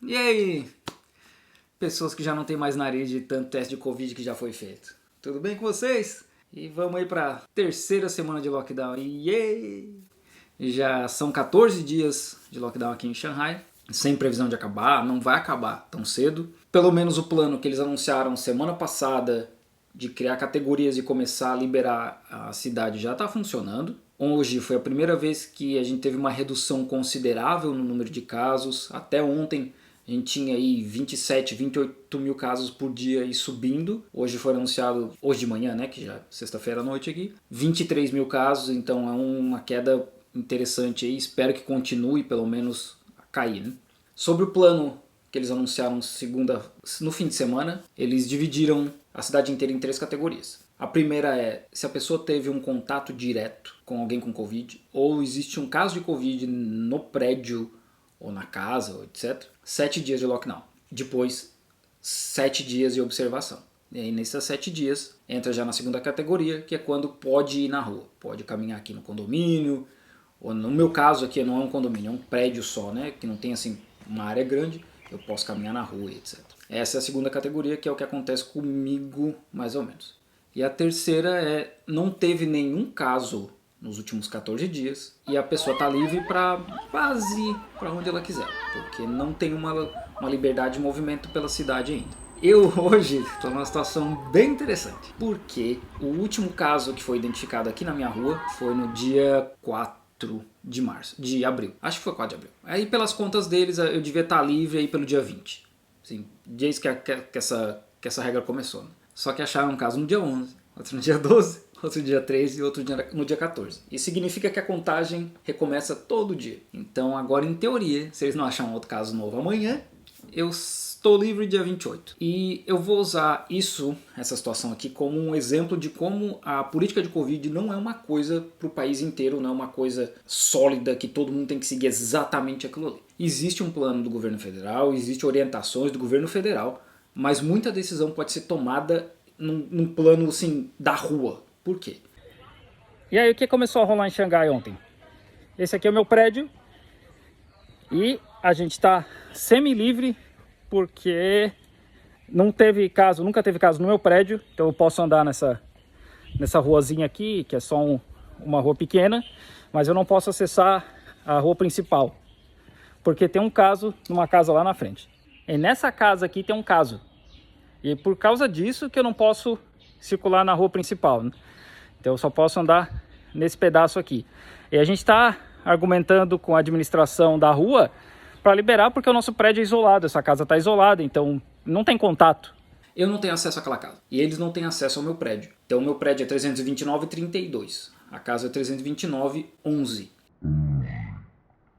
E aí, pessoas que já não tem mais nariz de tanto teste de Covid que já foi feito. Tudo bem com vocês? E vamos aí para terceira semana de lockdown. Yay! Já são 14 dias de lockdown aqui em Xangai, sem previsão de acabar, não vai acabar tão cedo. Pelo menos o plano que eles anunciaram semana passada de criar categorias e começar a liberar a cidade já está funcionando. Hoje foi a primeira vez que a gente teve uma redução considerável no número de casos. Até ontem a gente tinha aí 27, 28 mil casos por dia e subindo. Hoje foi anunciado, hoje de manhã, né, que já é sexta-feira à noite aqui, 23 mil casos, então é uma queda interessante aí. Espero que continue pelo menos a cair, né? Sobre o plano que eles anunciaram no fim de semana, eles dividiram a cidade inteira em 3 categorias. A primeira é se a pessoa teve um contato direto com alguém com Covid ou existe um caso de Covid no prédio ou na casa, etc. 7 dias de lockdown. Depois, 7 dias de observação. E aí, nesses 7 dias, entra já na segunda categoria, que é quando pode ir na rua. Pode caminhar aqui no condomínio, ou no meu caso aqui não é um condomínio, é um prédio só, né? Que não tem assim uma área grande, eu posso caminhar na rua, etc. Essa é a segunda categoria, que é o que acontece comigo, mais ou menos. E a terceira é, não teve nenhum caso nos últimos 14 dias e a pessoa está livre para quase para onde ela quiser, porque não tem uma liberdade de movimento pela cidade ainda. Eu hoje estou numa situação bem interessante, porque o último caso que foi identificado aqui na minha rua foi no dia 4 de abril. Acho que foi 4 de abril. Aí pelas contas deles eu devia estar livre aí pelo dia 20. Assim, desde que essa regra começou, né? Só que acharam um caso no dia 11, outro no dia 12, outro no dia 13 e outro no dia 14. Isso significa que a contagem recomeça todo dia. Então agora, em teoria, se eles não acharem outro caso novo amanhã, eu estou livre dia 28. E eu vou usar essa situação aqui, como um exemplo de como a política de Covid não é uma coisa para o país inteiro, não é uma coisa sólida que todo mundo tem que seguir exatamente aquilo ali. Existe um plano do governo federal, existem orientações do governo federal, mas muita decisão pode ser tomada num plano assim, da rua. Por quê? E aí, o que começou a rolar em Xangai ontem? Esse aqui é o meu prédio e a gente está semi-livre porque nunca teve caso no meu prédio, então eu posso andar nessa ruazinha aqui, que é só uma rua pequena, mas eu não posso acessar a rua principal, porque tem um caso numa casa lá na frente. E nessa casa aqui tem um caso. E por causa disso que eu não posso circular na rua principal, né? Então eu só posso andar nesse pedaço aqui. E a gente está argumentando com a administração da rua para liberar, porque o nosso prédio é isolado, essa casa está isolada, então não tem contato. Eu não tenho acesso àquela casa. E eles não têm acesso ao meu prédio. Então o meu prédio é 329/32. A casa é 329/11.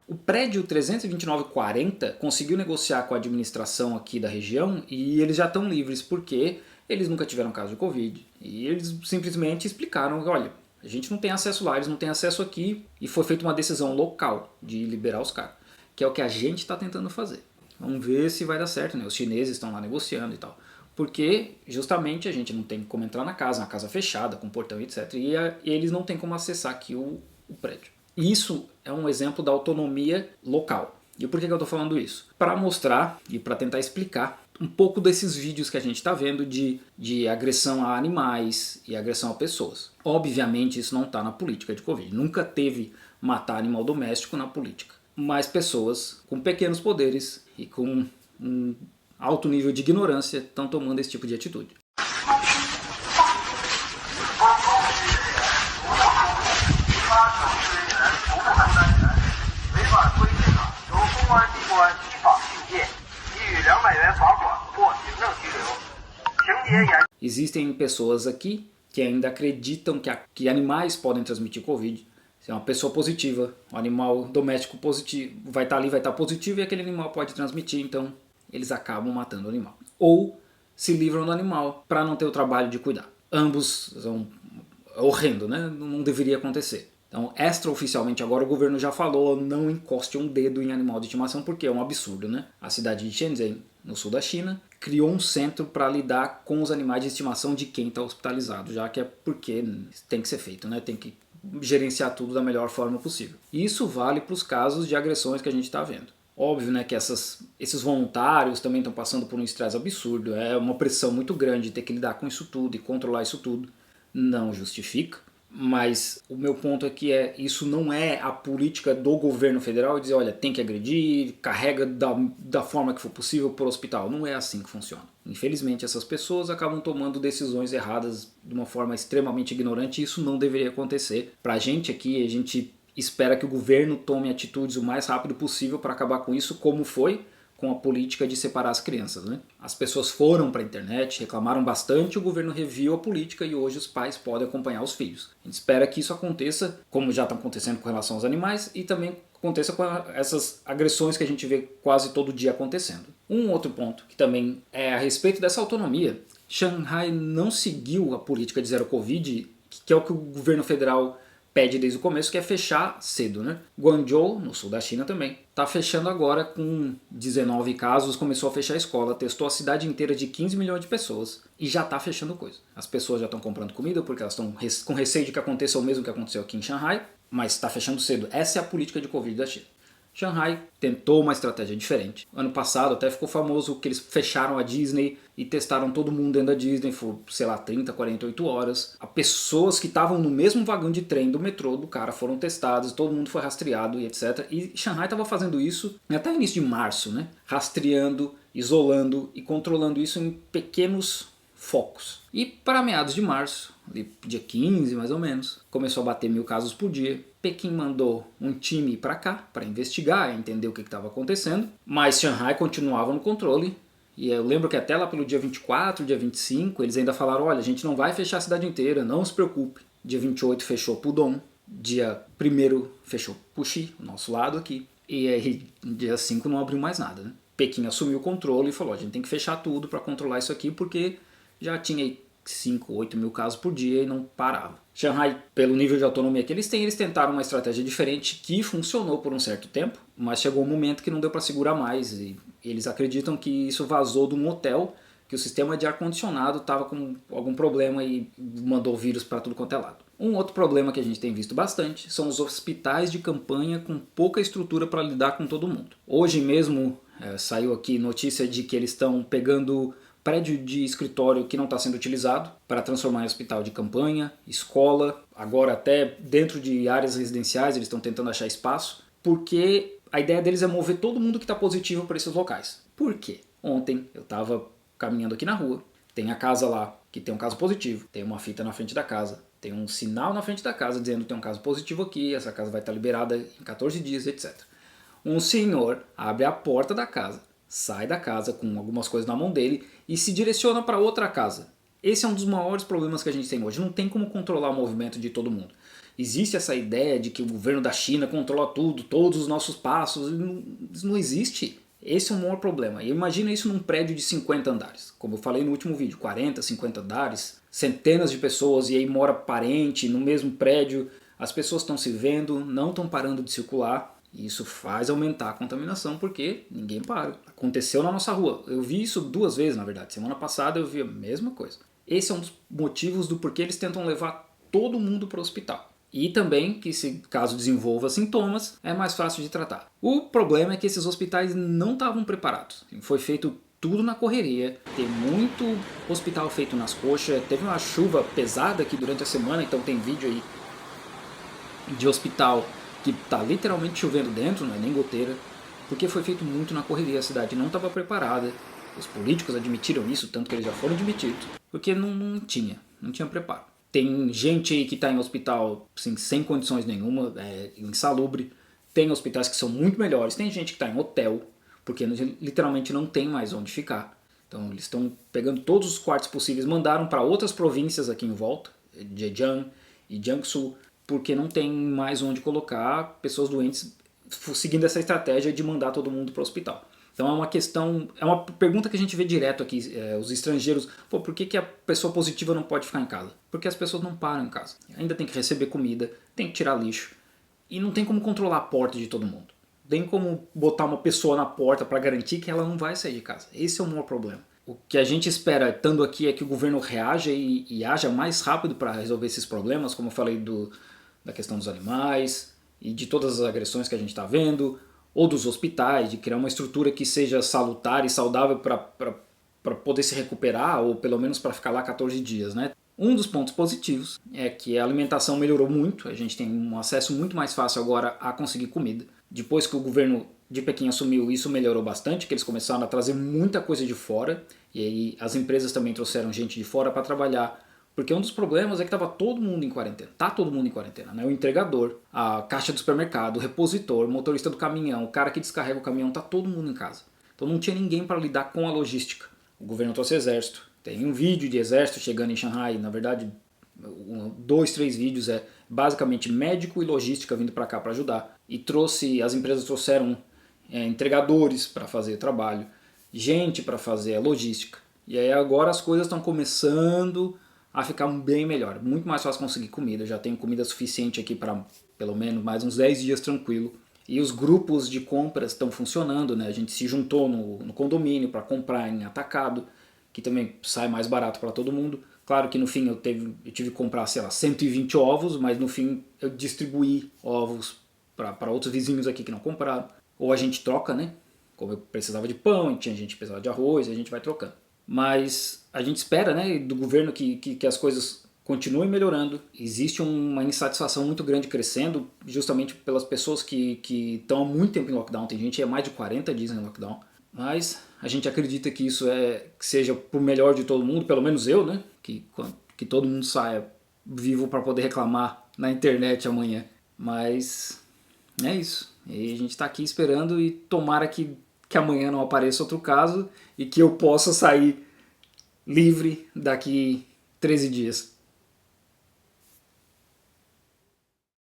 O prédio 329/40 conseguiu negociar com a administração aqui da região e eles já estão livres porque eles nunca tiveram caso de Covid. E eles simplesmente explicaram, olha, a gente não tem acesso lá, eles não têm acesso aqui, e foi feita uma decisão local de liberar os caras, que é o que a gente está tentando fazer. Vamos ver se vai dar certo, né? Os chineses estão lá negociando e tal. Porque justamente a gente não tem como entrar na casa, uma casa fechada, com portão, etc. E eles não têm como acessar aqui o prédio. Isso é um exemplo da autonomia local. E por que eu estou falando isso? Para mostrar e para tentar explicar um pouco desses vídeos que a gente está vendo de agressão a animais e agressão a pessoas. Obviamente isso não está na política de Covid. Nunca teve matar animal doméstico na política. Mas pessoas com pequenos poderes e com um alto nível de ignorância estão tomando esse tipo de atitude. Existem pessoas aqui que ainda acreditam que animais podem transmitir Covid. Se é uma pessoa positiva, um animal doméstico positivo, vai estar ali, vai estar positivo e aquele animal pode transmitir, então eles acabam matando o animal. Ou se livram do animal para não ter o trabalho de cuidar. Ambos são horrendo, né? Não deveria acontecer. Então, extraoficialmente agora o governo já falou, não encoste um dedo em animal de estimação, porque é um absurdo, né? A cidade de Shenzhen, no sul da China, criou um centro para lidar com os animais de estimação de quem está hospitalizado, já que é porque tem que ser feito, né? Tem que gerenciar tudo da melhor forma possível. E isso vale para os casos de agressões que a gente está vendo. Óbvio, né, que essas Esses voluntários também estão passando por um estresse absurdo, é uma pressão muito grande ter que lidar com isso tudo e controlar isso tudo. Não justifica, mas o meu ponto aqui isso não é a política do governo federal dizer, olha, tem que agredir, carrega da forma que for possível para o hospital. Não é assim que funciona. Infelizmente essas pessoas acabam tomando decisões erradas de uma forma extremamente ignorante e isso não deveria acontecer. Pra gente aqui, a gente espera que o governo tome atitudes o mais rápido possível para acabar com isso, como foi com a política de separar as crianças, né? As pessoas foram para a internet, reclamaram bastante, o governo reviu a política e hoje os pais podem acompanhar os filhos. A gente espera que isso aconteça, como já está acontecendo com relação aos animais, e também aconteça com essas agressões que a gente vê quase todo dia acontecendo. Um outro ponto que também é a respeito dessa autonomia. Shanghai não seguiu a política de zero Covid, que é o que o governo federal pede desde o começo, que é fechar cedo, né? Guangzhou, no sul da China também, está fechando agora com 19 casos, começou a fechar a escola, testou a cidade inteira de 15 milhões de pessoas e já está fechando coisa. As pessoas já estão comprando comida porque elas estão com receio de que aconteça o mesmo que aconteceu aqui em Shanghai, mas está fechando cedo. Essa é a política de Covid da China. Shanghai tentou uma estratégia diferente. Ano passado até ficou famoso que eles fecharam a Disney e testaram todo mundo dentro da Disney por, sei lá, 30, 48 horas. As pessoas que estavam no mesmo vagão de trem do metrô do cara foram testadas, todo mundo foi rastreado e etc. E Shanghai estava fazendo isso até início de março, né? Rastreando, isolando e controlando isso em pequenos focos. E para meados de março, dia 15 mais ou menos, começou a bater 1000 casos por dia. Pequim mandou um time para cá para investigar, entender o que estava acontecendo, mas Shanghai continuava no controle. E eu lembro que até lá pelo dia 24, dia 25, eles ainda falaram, olha, a gente não vai fechar a cidade inteira, não se preocupe. Dia 28 fechou Pudong, dia 1º fechou Puxi, o nosso lado aqui, e aí dia 5 não abriu mais nada, né? Pequim assumiu o controle e falou, a gente tem que fechar tudo para controlar isso aqui, porque já tinha 5, 8 mil casos por dia e não parava. Shanghai, pelo nível de autonomia que eles têm, eles tentaram uma estratégia diferente que funcionou por um certo tempo, mas chegou um momento que não deu para segurar mais e eles acreditam que isso vazou de um hotel, que o sistema de ar-condicionado estava com algum problema e mandou vírus para tudo quanto é lado. Um outro problema que a gente tem visto bastante são os hospitais de campanha com pouca estrutura para lidar com todo mundo. Hoje mesmo saiu aqui notícia de que eles estão pegando prédio de escritório que não está sendo utilizado para transformar em hospital de campanha, escola, agora até dentro de áreas residenciais eles estão tentando achar espaço, porque a ideia deles é mover todo mundo que está positivo para esses locais. Por quê? Ontem eu estava caminhando aqui na rua, tem a casa lá que tem um caso positivo, tem uma fita na frente da casa, tem um sinal na frente da casa dizendo que tem um caso positivo aqui, essa casa vai estar liberada em 14 dias, etc. Um senhor abre a porta da casa, sai da casa com algumas coisas na mão dele e se direciona para outra casa. Esse é um dos maiores problemas que a gente tem hoje. Não tem como controlar o movimento de todo mundo. Existe essa ideia de que o governo da China controla tudo, todos os nossos passos. Isso não existe. Esse é o maior problema. E imagina isso num prédio de 50 andares. Como eu falei no último vídeo, 40, 50 andares, centenas de pessoas e aí mora parente no mesmo prédio. As pessoas estão se vendo, não estão parando de circular. E isso faz aumentar a contaminação porque ninguém para. Aconteceu na nossa rua. Eu vi isso 2 vezes, na verdade. Semana passada eu vi a mesma coisa. Esse é um dos motivos do porquê eles tentam levar todo mundo para o hospital. E também que se caso desenvolva sintomas, é mais fácil de tratar. O problema é que esses hospitais não estavam preparados. Foi feito tudo na correria. Tem muito hospital feito nas coxas. Teve uma chuva pesada aqui durante a semana, então tem vídeo aí de hospital que está literalmente chovendo dentro, não é nem goteira, porque foi feito muito na correria, a cidade não estava preparada, os políticos admitiram isso, tanto que eles já foram admitidos, porque não tinha preparo. Tem gente aí que está em hospital assim, sem condições nenhuma, insalubre, tem hospitais que são muito melhores, tem gente que está em hotel, porque literalmente não tem mais onde ficar. Então eles estão pegando todos os quartos possíveis, mandaram para outras províncias aqui em volta, Zhejiang e Jiangsu, porque não tem mais onde colocar pessoas doentes seguindo essa estratégia de mandar todo mundo para o hospital. Então é uma pergunta que a gente vê direto aqui, os estrangeiros, por que a pessoa positiva não pode ficar em casa? Porque as pessoas não param em casa. Ainda tem que receber comida, tem que tirar lixo, e não tem como controlar a porta de todo mundo. Tem como botar uma pessoa na porta para garantir que ela não vai sair de casa. Esse é o maior problema. O que a gente espera, estando aqui, é que o governo reaja e haja mais rápido para resolver esses problemas, como eu falei da questão dos animais e de todas as agressões que a gente está vendo, ou dos hospitais, de criar uma estrutura que seja salutar e saudável para poder se recuperar, ou pelo menos para ficar lá 14 dias, né? Um dos pontos positivos é que a alimentação melhorou muito, a gente tem um acesso muito mais fácil agora a conseguir comida. Depois que o governo de Pequim assumiu, isso melhorou bastante, que eles começaram a trazer muita coisa de fora, e aí as empresas também trouxeram gente de fora para trabalhar, porque um dos problemas é que estava todo mundo em quarentena, tá todo mundo em quarentena, né? O entregador, a caixa do supermercado, o repositor, o motorista do caminhão, o cara que descarrega o caminhão, tá todo mundo em casa. Então não tinha ninguém para lidar com a logística. O governo trouxe exército, tem um vídeo de exército chegando em Xangai, na verdade 2, 3 vídeos, é basicamente médico e logística vindo para cá para ajudar. E as empresas trouxeram entregadores para fazer o trabalho, gente para fazer a logística. E aí agora as coisas estão começando a ficar bem melhor, muito mais fácil conseguir comida. Já tenho comida suficiente aqui para pelo menos mais uns 10 dias tranquilo. E os grupos de compras estão funcionando, né? A gente se juntou no condomínio para comprar em atacado, que também sai mais barato para todo mundo. Claro que no fim eu tive que comprar, sei lá, 120 ovos, mas no fim eu distribuí ovos para outros vizinhos aqui que não compraram. Ou a gente troca, né? Como eu precisava de pão, e tinha gente que precisava de arroz, a gente vai trocando. Mas a gente espera, né, do governo que as coisas continuem melhorando. Existe uma insatisfação muito grande crescendo, justamente pelas pessoas que estão há muito tempo em lockdown. Tem gente há mais de 40 dias em lockdown. Mas a gente acredita que isso que seja pro melhor de todo mundo, pelo menos eu, né? Que todo mundo saia vivo para poder reclamar na internet amanhã. Mas é isso. E a gente está aqui esperando e tomara que amanhã não apareça outro caso e que eu possa sair livre daqui 13 dias.